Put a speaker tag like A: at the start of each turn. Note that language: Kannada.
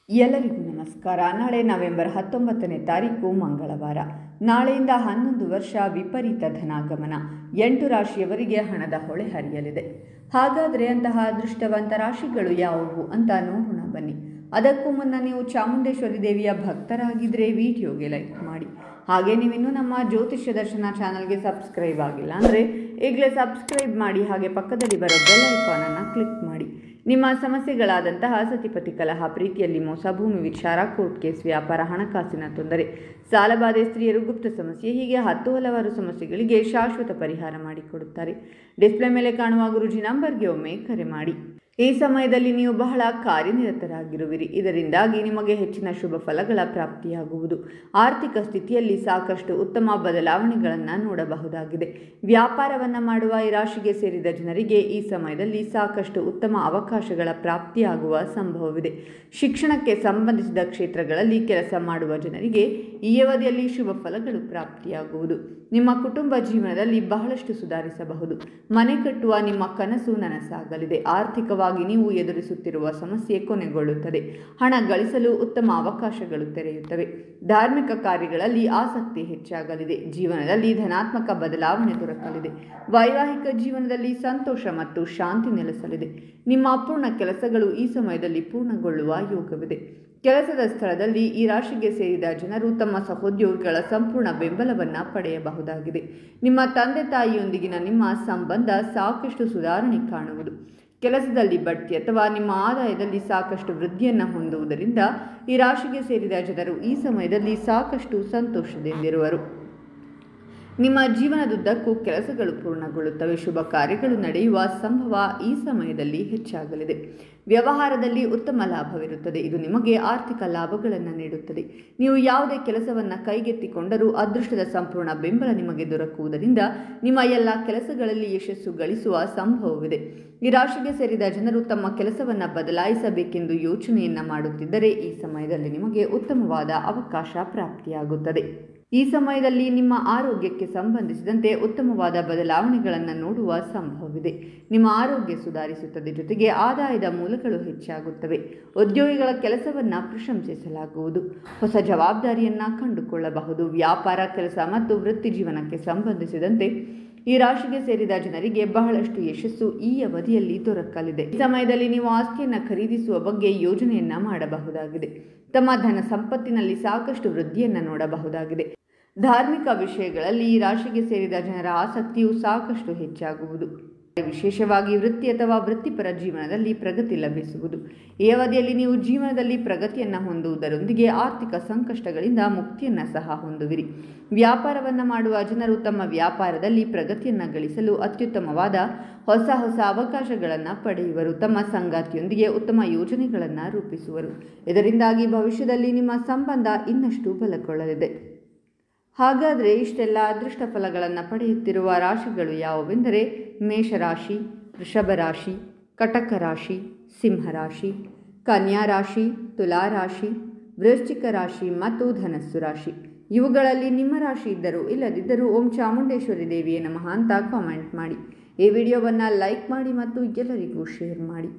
A: ಎಲ್ಲರಿಗೂ ನಮಸ್ಕಾರ. ನಾಳೆ ನವೆಂಬರ್ 19ನೇ ತಾರೀಕು ಮಂಗಳವಾರ. ನಾಳೆಯಿಂದ 11 ವರ್ಷ ವಿಪರೀತ ಧನಾಗಮನ. 8 ರಾಶಿಯವರಿಗೆ ಹಣದ ಹೊಳೆ ಹರಿಯಲಿದೆ. ಹಾಗಾದರೆ ಅಂತಹ ಅದೃಷ್ಟವಂತ ರಾಶಿಗಳು ಯಾವುವು ಅಂತ ನೋಡೋಣ ಬನ್ನಿ. ಅದಕ್ಕೂ ಮುನ್ನ ನೀವು ಚಾಮುಂಡೇಶ್ವರಿ ದೇವಿಯ ಭಕ್ತರಾಗಿದ್ದರೆ ವಿಡಿಯೋಗೆ ಲೈಕ್ ಮಾಡಿ. ಹಾಗೆ ನೀವಿನ್ನೂ ನಮ್ಮ ಜ್ಯೋತಿಷ್ಯ ದರ್ಶನ ಚಾನಲ್ಗೆ ಸಬ್ಸ್ಕ್ರೈಬ್ ಆಗಿಲ್ಲ ಅಂದರೆ ಈಗಲೇ ಸಬ್ಸ್ಕ್ರೈಬ್ ಮಾಡಿ. ಹಾಗೆ ಪಕ್ಕದಲ್ಲಿ ಬರೋ ಬೆಲ್ ಐಕಾನನ್ನು ಕ್ಲಿಕ್ ಮಾಡಿ. ನಿಮ್ಮ ಸಮಸ್ಯೆಗಳಾದಂತಹ ಸತಿಪತಿ ಕಲಹ, ಪ್ರೀತಿಯಲ್ಲಿ ಮೋಸ, ಭೂಮಿ ವಿಚಾರ, ಕೋರ್ಟ್ ಕೇಸ್, ವ್ಯಾಪಾರ, ಹಣಕಾಸಿನ ತೊಂದರೆ, ಸಾಲಬಾಧೆ, ಸ್ತ್ರೀಯರು, ಗುಪ್ತ ಸಮಸ್ಯೆ, ಹೀಗೆ ಹಲವಾರು ಸಮಸ್ಯೆಗಳಿಗೆ ಶಾಶ್ವತ ಪರಿಹಾರ ಮಾಡಿಕೊಡುತ್ತಾರೆ. ಡಿಸ್ಪ್ಲೇ ಮೇಲೆ ಕಾಣುವ ಗುರುಜಿ ನಂಬರ್ಗೆ ಒಮ್ಮೆ ಕರೆ ಮಾಡಿ. ಈ ಸಮಯದಲ್ಲಿ ನೀವು ಬಹಳ ಕಾರ್ಯನಿರತರಾಗಿರುವಿರಿ. ಇದರಿಂದಾಗಿ ನಿಮಗೆ ಹೆಚ್ಚಿನ ಶುಭ ಫಲಗಳ ಪ್ರಾಪ್ತಿಯಾಗುವುದು. ಆರ್ಥಿಕ ಸ್ಥಿತಿಯಲ್ಲಿ ಸಾಕಷ್ಟು ಉತ್ತಮ ಬದಲಾವಣೆಗಳನ್ನು ನೋಡಬಹುದಾಗಿದೆ. ವ್ಯಾಪಾರವನ್ನು ಮಾಡುವ ಈ ರಾಶಿಗೆ ಸೇರಿದ ಜನರಿಗೆ ಈ ಸಮಯದಲ್ಲಿ ಸಾಕಷ್ಟು ಉತ್ತಮ ಅವಕಾಶಗಳ ಪ್ರಾಪ್ತಿಯಾಗುವ ಸಂಭವವಿದೆ. ಶಿಕ್ಷಣಕ್ಕೆ ಸಂಬಂಧಿಸಿದ ಕ್ಷೇತ್ರಗಳಲ್ಲಿ ಕೆಲಸ ಮಾಡುವ ಜನರಿಗೆ ಈ ಅವಧಿಯಲ್ಲಿ ಶುಭ ಫಲಗಳು ಪ್ರಾಪ್ತಿಯಾಗುವುದು. ನಿಮ್ಮ ಕುಟುಂಬ ಜೀವನದಲ್ಲಿ ಬಹಳಷ್ಟು ಸುಧಾರಿಸಬಹುದು. ಮನೆ ಕಟ್ಟುವ ನಿಮ್ಮ ಕನಸು ನನಸಾಗಲಿದೆ. ಆರ್ಥಿಕವಾಗಿ ನೀವು ಎದುರಿಸುತ್ತಿರುವ ಸಮಸ್ಯೆ ಕೊನೆಗೊಳ್ಳುತ್ತದೆ. ಹಣ ಗಳಿಸಲು ಉತ್ತಮ ಅವಕಾಶಗಳು ತೆರೆಯುತ್ತವೆ. ಧಾರ್ಮಿಕ ಕಾರ್ಯಗಳಲ್ಲಿ ಆಸಕ್ತಿ ಹೆಚ್ಚಾಗಲಿದೆ. ಜೀವನದಲ್ಲಿ ಧನಾತ್ಮಕ ಬದಲಾವಣೆ ದೊರಕಲಿದೆ. ವೈವಾಹಿಕ ಜೀವನದಲ್ಲಿ ಸಂತೋಷ ಮತ್ತು ಶಾಂತಿ ನೆಲೆಸಲಿದೆ. ನಿಮ್ಮ ಅಪೂರ್ಣ ಕೆಲಸಗಳು ಈ ಸಮಯದಲ್ಲಿ ಪೂರ್ಣಗೊಳ್ಳುವ ಯೋಗವಿದೆ. ಕೆಲಸದ ಸ್ಥಳದಲ್ಲಿ ಈ ರಾಶಿಗೆ ಸೇರಿದ ಜನರು ತಮ್ಮ ಸಹೋದ್ಯೋಗಿಗಳ ಸಂಪೂರ್ಣ ಬೆಂಬಲವನ್ನು ಪಡೆಯಬಹುದಾಗಿದೆ. ನಿಮ್ಮ ತಂದೆ ತಾಯಿಯೊಂದಿಗಿನ ನಿಮ್ಮ ಸಂಬಂಧ ಸಾಕಷ್ಟು ಸುಧಾರಣೆ ಕಾಣುವುದು. ಕೆಲಸದಲ್ಲಿ ಬಡ್ತಿ ಅಥವಾ ನಿಮ್ಮ ಆದಾಯದಲ್ಲಿ ಸಾಕಷ್ಟು ವೃದ್ಧಿಯನ್ನು ಹೊಂದುವುದರಿಂದ ಈ ರಾಶಿಗೆ ಸೇರಿದ ಜನರು ಈ ಸಮಯದಲ್ಲಿ ಸಾಕಷ್ಟು ಸಂತೋಷದಿಂದಿರುವರು. ನಿಮ್ಮ ಜೀವನದುದ್ದಕ್ಕೂ ಕೆಲಸಗಳು ಪೂರ್ಣಗೊಳ್ಳುತ್ತವೆ. ಶುಭ ಕಾರ್ಯಗಳು ನಡೆಯುವ ಸಂಭವ ಈ ಸಮಯದಲ್ಲಿ ಹೆಚ್ಚಾಗಲಿದೆ. ವ್ಯವಹಾರದಲ್ಲಿ ಉತ್ತಮ ಲಾಭವಿರುತ್ತದೆ. ಇದು ನಿಮಗೆ ಆರ್ಥಿಕ ಲಾಭಗಳನ್ನು ನೀಡುತ್ತದೆ. ನೀವು ಯಾವುದೇ ಕೆಲಸವನ್ನು ಕೈಗೆತ್ತಿಕೊಂಡರೂ ಅದೃಷ್ಟದ ಸಂಪೂರ್ಣ ಬೆಂಬಲ ನಿಮಗೆ ದೊರಕುವುದರಿಂದ ನಿಮ್ಮ ಎಲ್ಲ ಕೆಲಸಗಳಲ್ಲಿ ಯಶಸ್ಸು ಗಳಿಸುವ ಸಂಭವವಿದೆ. ಈ ರಾಶಿಗೆ ಸೇರಿದ ಜನರು ತಮ್ಮ ಕೆಲಸವನ್ನು ಬದಲಾಯಿಸಬೇಕೆಂದು ಯೋಚನೆಯನ್ನು ಮಾಡುತ್ತಿದ್ದರೆ ಈ ಸಮಯದಲ್ಲಿ ನಿಮಗೆ ಉತ್ತಮವಾದ ಅವಕಾಶ ಪ್ರಾಪ್ತಿಯಾಗುತ್ತದೆ. ಈ ಸಮಯದಲ್ಲಿ ನಿಮ್ಮ ಆರೋಗ್ಯಕ್ಕೆ ಸಂಬಂಧಿಸಿದಂತೆ ಉತ್ತಮವಾದ ಬದಲಾವಣೆಗಳನ್ನು ನೋಡುವ ಸಂಭವವಿದೆ. ನಿಮ್ಮ ಆರೋಗ್ಯ ಸುಧಾರಿಸುತ್ತದೆ. ಜೊತೆಗೆ ಆದಾಯದ ಮೂಲಗಳು ಹೆಚ್ಚಾಗುತ್ತವೆ. ಉದ್ಯೋಗಿಗಳ ಕೆಲಸವನ್ನು ಪ್ರಶಂಸಿಸಲಾಗುವುದು. ಹೊಸ ಜವಾಬ್ದಾರಿಯನ್ನು ಕಂಡುಕೊಳ್ಳಬಹುದು. ವ್ಯಾಪಾರ, ಕೆಲಸ ಮತ್ತು ವೃತ್ತಿ ಜೀವನಕ್ಕೆ ಸಂಬಂಧಿಸಿದಂತೆ ಈ ರಾಶಿಗೆ ಸೇರಿದ ಜನರಿಗೆ ಬಹಳಷ್ಟು ಯಶಸ್ಸು ಈ ಅವಧಿಯಲ್ಲಿ ದೊರಕಲಿದೆ. ಈ ಸಮಯದಲ್ಲಿ ನೀವು ಆಸ್ತಿಯನ್ನು ಖರೀದಿಸುವ ಬಗ್ಗೆ ಯೋಜನೆಯನ್ನ ಮಾಡಬಹುದಾಗಿದೆ. ತಮ್ಮ ಧನ ಸಂಪತ್ತಿನಲ್ಲಿ ಸಾಕಷ್ಟು ವೃದ್ಧಿಯನ್ನು ನೋಡಬಹುದಾಗಿದೆ. ಧಾರ್ಮಿಕ ವಿಷಯಗಳಲ್ಲಿ ಈ ರಾಶಿಗೆ ಸೇರಿದ ಜನರ ಆಸಕ್ತಿಯು ಸಾಕಷ್ಟು ಹೆಚ್ಚಾಗುವುದು. ವಿಶೇಷವಾಗಿ ವೃತ್ತಿ ಅಥವಾ ವೃತ್ತಿಪರ ಜೀವನದಲ್ಲಿ ಪ್ರಗತಿ ಲಭಿಸುವುದು. ಈ ಅವಧಿಯಲ್ಲಿ ನೀವು ಜೀವನದಲ್ಲಿ ಪ್ರಗತಿಯನ್ನು ಹೊಂದುವುದರೊಂದಿಗೆ ಆರ್ಥಿಕ ಸಂಕಷ್ಟಗಳಿಂದ ಮುಕ್ತಿಯನ್ನು ಸಹ ಹೊಂದುವಿರಿ. ವ್ಯಾಪಾರವನ್ನು ಮಾಡುವ ಜನರು ತಮ್ಮ ವ್ಯಾಪಾರದಲ್ಲಿ ಪ್ರಗತಿಯನ್ನು ಗಳಿಸಲು ಅತ್ಯುತ್ತಮವಾದ ಹೊಸ ಅವಕಾಶಗಳನ್ನು ಪಡೆಯುವರು. ತಮ್ಮ ಸಂಗಾತಿಯೊಂದಿಗೆ ಉತ್ತಮ ಯೋಜನೆಗಳನ್ನು ರೂಪಿಸುವರು. ಇದರಿಂದಾಗಿ ಭವಿಷ್ಯದಲ್ಲಿ ನಿಮ್ಮ ಸಂಬಂಧ ಇನ್ನಷ್ಟು ಬಲಗೊಳ್ಳಲಿದೆ. ಹಾಗಾದರೆ ಇಷ್ಟೆಲ್ಲ ಅದೃಷ್ಟ ಫಲಗಳನ್ನು ಪಡೆಯುತ್ತಿರುವ ರಾಶಿಗಳು ಯಾವುವೆಂದರೆ ಮೇಷರಾಶಿ, ವೃಷಭ ರಾಶಿ, ಕಟಕ ರಾಶಿ, ಸಿಂಹರಾಶಿ, ಕನ್ಯಾ ರಾಶಿ, ತುಲಾ ರಾಶಿ, ವೃಶ್ಚಿಕ ರಾಶಿ ಮತ್ತು ಧನಸ್ಸು ರಾಶಿ. ಇವುಗಳಲ್ಲಿ ನಿಮ್ಮ ರಾಶಿ ಇದ್ದರೂ ಇಲ್ಲದಿದ್ದರೂ ಓಂ ಚಾಮುಂಡೇಶ್ವರಿ ದೇವಿಯೇ ನಮಃ ಅಂತ ಕಾಮೆಂಟ್ ಮಾಡಿ. ಈ ವಿಡಿಯೋವನ್ನು ಲೈಕ್ ಮಾಡಿ ಮತ್ತು ಎಲ್ಲರಿಗೂ ಶೇರ್ ಮಾಡಿ.